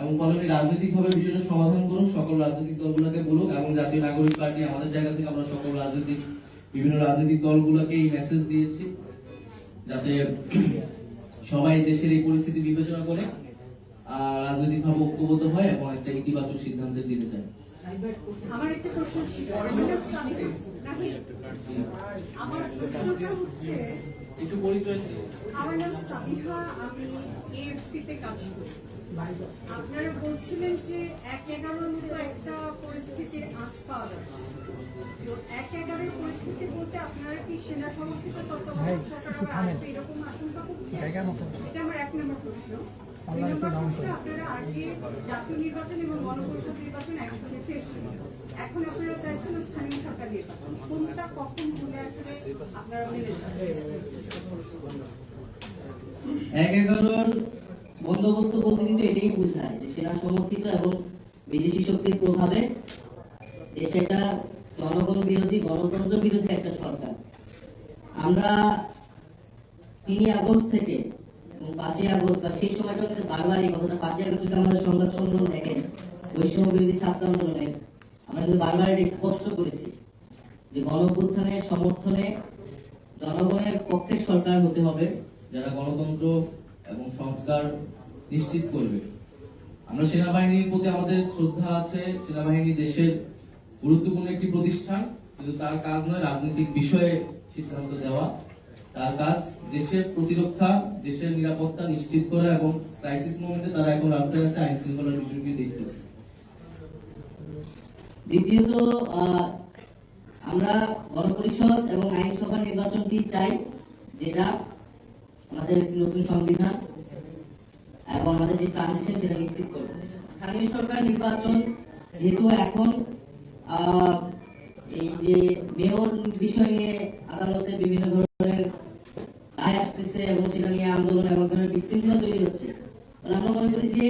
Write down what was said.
এবং কলোনি রাজনৈতিকভাবে বিষয়টা সমাধান করুক, সকল রাজনৈতিক দলগুলোকে বলুক, এবং জাতীয় নাগরিক পার্টি আমাদের জায়গা থেকে আমরা সকল বিভিন্ন রাজনৈতিক দলগুলোকে এই মেসেজ দিয়েছি যাতে সবাই দেশের এই পরিস্থিতি বিবেচনা করে রাজনৈতিকভাবে ঐক্যবদ্ধ হয় এবং একটা ইতিবাচক সিদ্ধান্তের দিকে যায়। আমার একটা প্রশ্ন ছিল, আমার প্রশ্নটা হচ্ছে, একটু পরিচয়। আমার নাম সাবিহা, আমি এএফসিতে কাজ করি। আপনারা বলছিলেন যে 1/11 মতো একটা পরিস্থিতির আঁচ পাওয়া যাচ্ছে। তো 1/11 পরিস্থিতি বলতে আপনারা কি সেনা সমর্থিত তত্ত্বাবধায়ক সরকার আসবে এরকম আশঙ্কা করছেন? এটা আমার 1 নম্বর প্রশ্ন। 2 নম্বর প্রশ্ন, আপনারা আগে জাতীয় নির্বাচন এবং গণপরিষদ নির্বাচন একসঙ্গে চেয়েছিলেন, এখন আপনারা চাইছেন স্থানীয় সরকার নির্বাচন, কোনটা কখন হলে আসলে আপনারা মেনে যাবেন? 1/11 বন্দোবস্ত বলতে কিন্তু এটাই বোঝায় যে সেনা সমর্থিত এবং বিদেশি শক্তির প্রভাবে দেশে একটা জনগণ বিরোধী, গণতন্ত্র বিরোধী একটা সরকার। আমরা 3 আগস্ট থেকে এবং 5 আগস্ট বা সেই সময়টা কিন্তু বারবার এই কথাটা, 5 আগস্ট যদি আমাদের সংবাদ সম্মেলন দেখেন, বৈষম্য বিরোধী ছাত্র আন্দোলনে আমরা কিন্তু বারবার এটা স্পষ্ট করেছি যে গণঅভ্যুত্থানের সমর্থনে জনগণের পক্ষে সরকার হতে হবে, যারা গণতন্ত্র এবং সংস্কার নিশ্চিত করবে। আমরা সেনাবাহিনীর প্রতি আমাদের শ্রদ্ধা আছে। সেনাবাহিনী দেশের গুরুত্বপূর্ণ একটি প্রতিষ্ঠান, কিন্তু তার কাজ নয় রাজনৈতিক বিষয়ে সিদ্ধান্ত দেওয়া। তার কাজ দেশের প্রতিরক্ষা, দেশের নিরাপত্তা নিশ্চিত করা, এবং ক্রাইসিস মোমেন্টে তারা এখন রাস্তায় আছে আইন শৃঙ্খলার বিষয়টি দেখতেছে। দ্বিতীয়ত, আমরা গণপরিষদ এবং আইনসভা নির্বাচনটি চাই, যেটা আমাদের নতুন সংবিধান এবং আমাদের যে ট্রানজিশন সেটা নিশ্চিত করবে। স্থানীয় সরকার নির্বাচন যেহেতু এখন এই যে মেয়র বিষয় নিয়ে আদালতে বিভিন্ন ধরনের রায় আসতেছে এবং সেটা নিয়ে আন্দোলন এবং ধরনের বিশৃঙ্খলা তৈরি হচ্ছে, আমরা মনে করি যে